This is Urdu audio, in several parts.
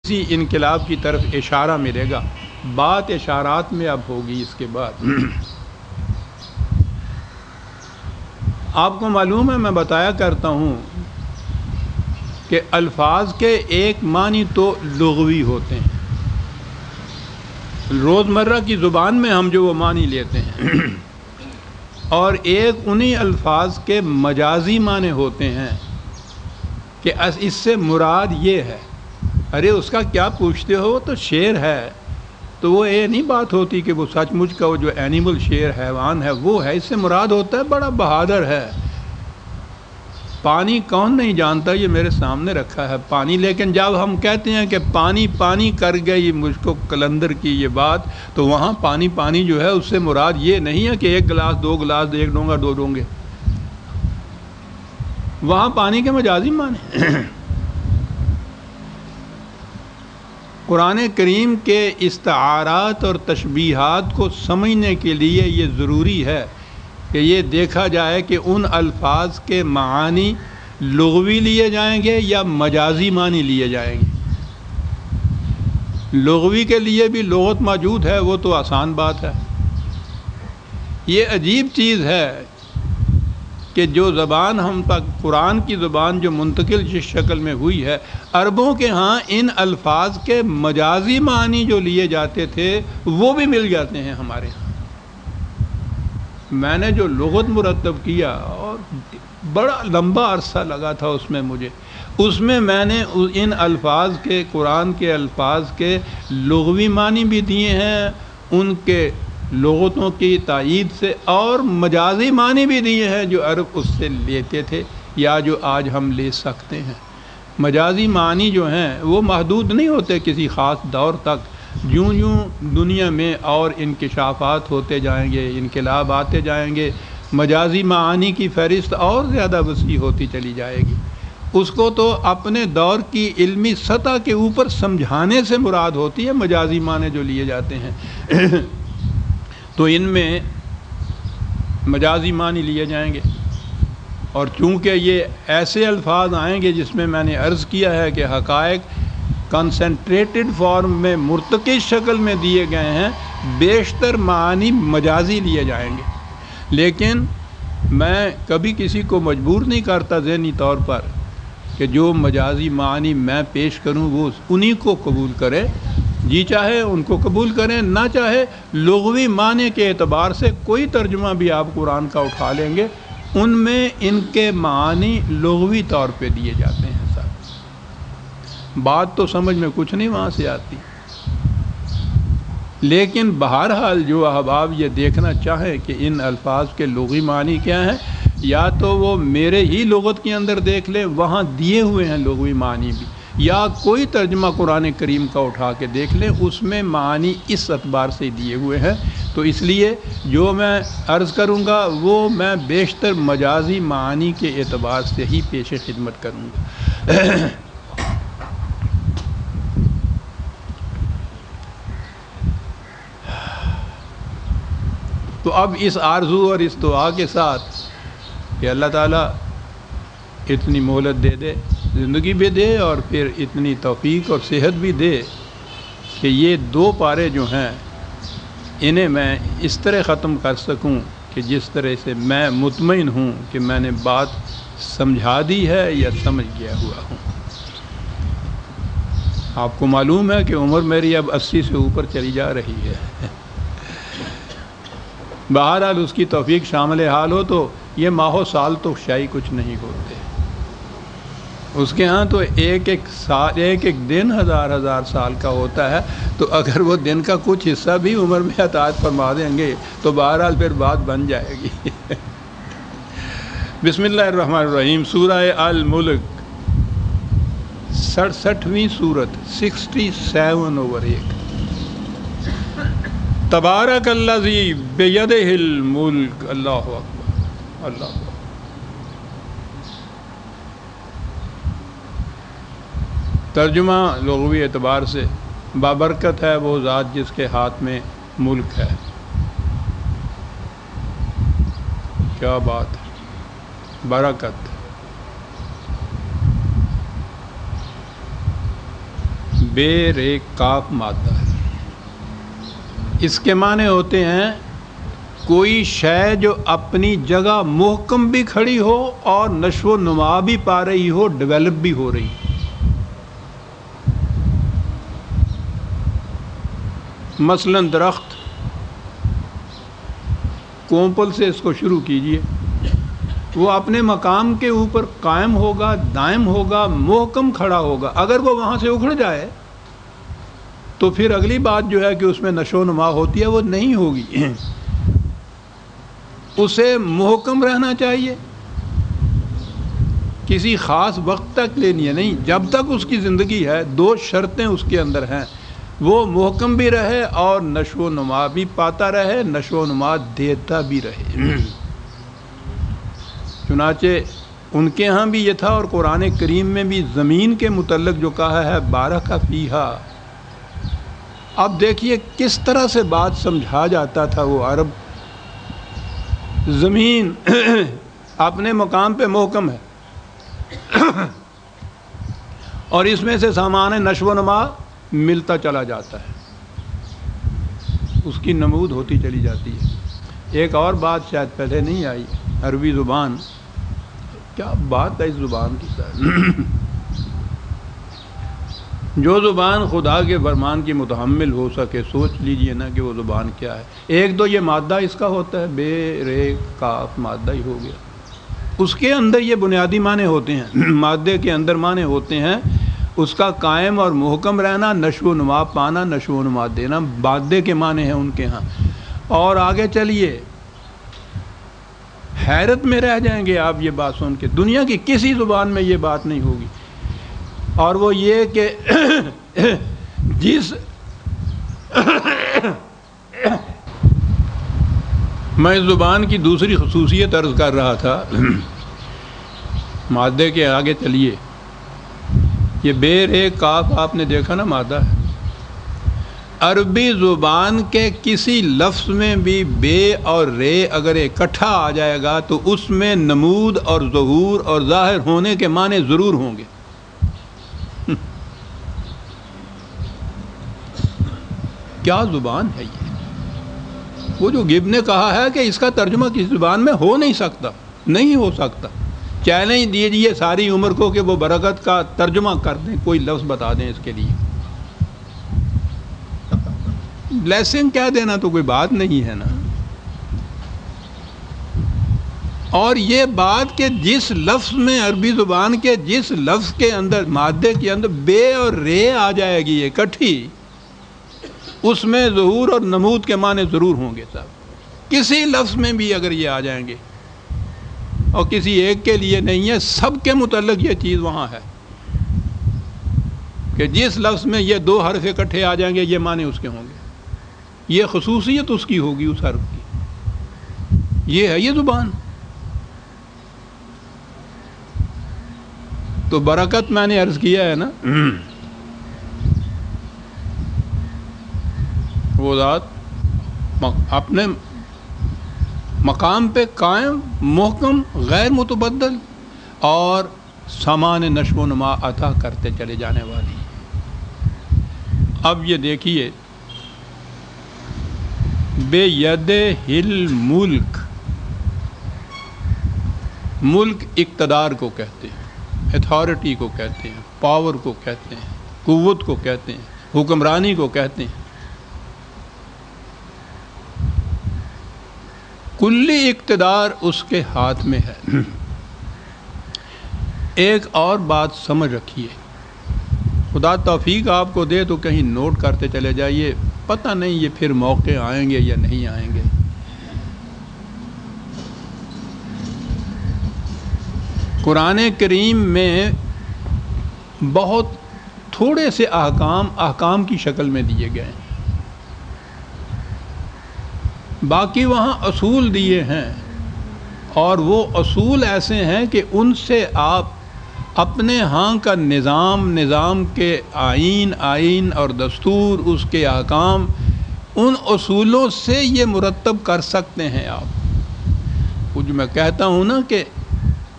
اسی انقلاب کی طرف اشارہ ملے گا۔ بات اشارات میں اب ہوگی اس کے بعد۔ آپ کو معلوم ہے، میں بتایا کرتا ہوں کہ الفاظ کے ایک معنی تو لغوی ہوتے ہیں، روزمرہ کی زبان میں ہم جو وہ معنی لیتے ہیں، اور ایک انہی الفاظ کے مجازی معنی ہوتے ہیں کہ اس سے مراد یہ ہے۔ ارے اس کا کیا پوچھتے ہو، تو شعر ہے، تو وہ یہ نہیں بات ہوتی کہ وہ سچ مچ کا وہ جو اینیمل شعر حیوان ہے وہ ہے، اس سے مراد ہوتا ہے بڑا بہادر ہے۔ پانی کون نہیں جانتا، یہ میرے سامنے رکھا ہے پانی، لیکن جب ہم کہتے ہیں کہ پانی پانی کر گئی مجھ کو قلندر کی یہ بات، تو وہاں پانی پانی جو ہے اس سے مراد یہ نہیں ہے کہ ایک گلاس دو گلاس، ایک ڈونگا دو ڈونگے، وہاں پانی کے مجازی معنی۔ قرآن کریم کے استعارات اور تشبیہات کو سمجھنے کے لیے یہ ضروری ہے کہ یہ دیکھا جائے کہ ان الفاظ کے معانی لغوی لیے جائیں گے یا مجازی معنی لیے جائیں گے۔ لغوی کے لیے بھی لغت موجود ہے، وہ تو آسان بات ہے۔ یہ عجیب چیز ہے کہ جو زبان ہم تک، قرآن کی زبان جو منتقل جس شکل میں ہوئی ہے، عربوں کے ہاں ان الفاظ کے مجازی معنی جو لیے جاتے تھے وہ بھی مل جاتے ہیں ہمارے ہاں۔ میں نے جو لغت مرتب کیا اور بڑا لمبا عرصہ لگا تھا اس میں میں نے ان الفاظ کے، قرآن کے الفاظ کے لغوی معنی بھی دیے ہیں ان کے لغتوں کی تائید سے، اور مجازی معنی بھی دیے ہیں جو عرب اس سے لیتے تھے یا جو آج ہم لے سکتے ہیں۔ مجازی معنی جو ہیں وہ محدود نہیں ہوتے کسی خاص دور تک، جوں جوں دنیا میں اور انکشافات ہوتے جائیں گے، انقلاب آتے جائیں گے، مجازی معانی کی فہرست اور زیادہ وسیع ہوتی چلی جائے گی۔ اس کو تو اپنے دور کی علمی سطح کے اوپر سمجھانے سے مراد ہوتی ہے مجازی معنی جو لیے جاتے ہیں۔ تو ان میں مجازی معنی لیے جائیں گے، اور چونکہ یہ ایسے الفاظ آئیں گے جس میں نے عرض کیا ہے کہ حقائق کنسنٹریٹڈ فارم میں مرتکز شکل میں دیے گئے ہیں، بیشتر معانی مجازی لیے جائیں گے۔ لیکن میں کبھی کسی کو مجبور نہیں کرتا ذہنی طور پر کہ جو مجازی معنی میں پیش کروں وہ انہی کو قبول کرے، جی چاہے ان کو قبول کریں، نہ چاہے لغوی معنی کے اعتبار سے کوئی ترجمہ بھی آپ قرآن کا اٹھا لیں گے، ان میں ان کے معانی لغوی طور پہ دیے جاتے ہیں۔ صاحب بات تو سمجھ میں کچھ نہیں وہاں سے آتی، لیکن بہرحال جو احباب یہ دیکھنا چاہیں کہ ان الفاظ کے لغوی معنی کیا ہیں، یا تو وہ میرے ہی لغت کے اندر دیکھ لیں، وہاں دیے ہوئے ہیں لغوی معنی بھی، یا کوئی ترجمہ قرآن کریم کا اٹھا کے دیکھ لیں، اس میں معانی اس اعتبار سے دیے ہوئے ہیں۔ تو اس لیے جو میں عرض کروں گا وہ میں بیشتر مجازی معانی کے اعتبار سے ہی پیش خدمت کروں گا۔ تو اب اس آرزو اور اس دعا کے ساتھ کہ اللہ تعالیٰ اتنی مہلت دے دے، زندگی بھی دے، اور پھر اتنی توفیق اور صحت بھی دے کہ یہ دو پارے جو ہیں انہیں میں اس طرح ختم کر سکوں کہ جس طرح سے میں مطمئن ہوں کہ میں نے بات سمجھا دی ہے یا سمجھ گیا ہوا ہوں۔ آپ کو معلوم ہے کہ عمر میری اب 80 سے اوپر چلی جا رہی ہے۔ بہرحال اس کی توفیق شامل حال ہو تو یہ ماہ و سال تو شاید کچھ نہیں ہوتے، اس کے ہاں تو ایک ایک سال، ایک ایک دن ہزار ہزار سال کا ہوتا ہے۔ تو اگر وہ دن کا کچھ حصہ بھی عمر میں عطا فرما دیں گے تو بہرحال پھر بات بن جائے گی۔ بسم اللہ الرحمن الرحیم۔ سورہ الملک 67ویں سورت، 67/1۔ تبارک الذی بیدہ الملک۔ اللہ اکبر، اللہ اکبر۔ ترجمہ لغوی اعتبار سے بابرکت ہے وہ ذات جس کے ہاتھ میں ملک ہے۔ کیا بات ہے، برکت۔ بے رے کاف مادہ ہے. اس کے معنی ہوتے ہیں کوئی شے جو اپنی جگہ محکم بھی کھڑی ہو اور نشو و نما بھی پا رہی ہو، ڈیولپ بھی ہو رہی. مثلا درخت، کومپل سے اس کو شروع کیجئے، وہ اپنے مقام کے اوپر قائم ہوگا، دائم ہوگا، محکم کھڑا ہوگا. اگر وہ وہاں سے اکھڑ جائے تو پھر اگلی بات جو ہے کہ اس میں نشو و نما ہوتی ہے وہ نہیں ہوگی. اسے محکم رہنا چاہیے، کسی خاص وقت تک لینی ہے نہیں، جب تک اس کی زندگی ہے. دو شرطیں اس کے اندر ہیں، وہ محکم بھی رہے اور نشو و نما بھی پاتا رہے، نشو و نما دیتا بھی رہے. چنانچہ ان کے ہاں بھی یہ تھا، اور قرآن کریم میں بھی زمین کے متعلق جو کہا ہے بارک فیہا. اب دیکھیے کس طرح سے بات سمجھا جاتا تھا. وہ عرب، زمین اپنے مقام پہ محکم ہے اور اس میں سے سامان نشو و نما ملتا چلا جاتا ہے، اس کی نمود ہوتی چلی جاتی ہے. ایک اور بات شاید پہلے نہیں آئی، عربی زبان، کیا بات ہے اس زبان کی سر. جو زبان خدا کے فرمان کی متحمل ہو سکے، سوچ لیجئے نا کہ وہ زبان کیا ہے. ایک تو یہ مادہ اس کا ہوتا ہے، بے رے کاف مادہ ہی ہو گیا. اس کے اندر یہ بنیادی معنی ہوتے ہیں، مادے کے اندر معنی ہوتے ہیں اس کا قائم اور محکم رہنا، نشو و نما پانا، نشو و نما دینا. مادے کے معنی ہیں ان کے ہاں. اور آگے چلیے، حیرت میں رہ جائیں گے آپ یہ بات سن کے، دنیا کی کسی زبان میں یہ بات نہیں ہوگی. اور وہ یہ کہ جس میں اس زبان کی دوسری خصوصیت عرض کر رہا تھا، مادے کے آگے چلیے، یہ بے رے کاف آپ نے دیکھا نا مادہ ہے. عربی زبان کے کسی لفظ میں بھی بے اور رے اگر اکٹھا آ جائے گا تو اس میں نمود اور ظہور اور ظاہر ہونے کے معنی ضرور ہوں گے. کیا زبان ہے یہ! وہ جو گب نے کہا ہے کہ اس کا ترجمہ کسی زبان میں ہو نہیں سکتا، نہیں ہو سکتا. چیلنج دیجیے ساری عمر کو کہ وہ برکت کا ترجمہ کر دیں، کوئی لفظ بتا دیں اس کے لیے. بلیسنگ کہہ دینا تو کوئی بات نہیں ہے نا. اور یہ بات کہ جس لفظ میں عربی زبان کے جس لفظ کے اندر مادے کے اندر بے اور رے آ جائے گی اکٹھی، اس میں ظہور اور نمود کے معنی ضرور ہوں گے صاحب. کسی لفظ میں بھی اگر یہ آ جائیں گے، اور کسی ایک کے لیے نہیں ہے، سب کے متعلق یہ چیز وہاں ہے کہ جس لفظ میں یہ دو حرف اکٹھے آ جائیں گے یہ معنی اس کے ہوں گے. یہ خصوصیت اس کی ہوگی اس حرف کی. یہ ہے یہ زبان. تو برکت میں نے عرض کیا ہے نا، وہ ذات اپنے مقام پہ قائم، محکم، غیر متبدل اور سامان نشو و نما عطا کرتے چلے جانے والی. اب یہ دیکھیے، بے ید ہل ملک، ملک اقتدار کو کہتے ہیں، اتھارٹی کو کہتے ہیں، پاور کو کہتے ہیں، قوت کو کہتے ہیں، حکمرانی کو کہتے ہیں. کلی اقتدار اس کے ہاتھ میں ہے. ایک اور بات سمجھ رکھیے، خدا توفیق آپ کو دے تو کہیں نوٹ کرتے چلے جائیے، پتہ نہیں یہ پھر موقع آئیں گے یا نہیں آئیں گے. قرآن کریم میں بہت تھوڑے سے احکام کی شکل میں دیے گئے ہیں، باقی وہاں اصول دیے ہیں. اور وہ اصول ایسے ہیں کہ ان سے آپ اپنے ہاں کا نظام کے آئین اور دستور، اس کے احکام، ان اصولوں سے یہ مرتب کر سکتے ہیں آپ. وہ جو میں کہتا ہوں نا کہ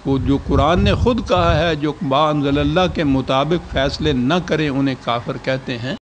وہ جو قرآن نے خود کہا ہے جو ما انزل اللہ کے مطابق فیصلے نہ کریں انہیں کافر کہتے ہیں۔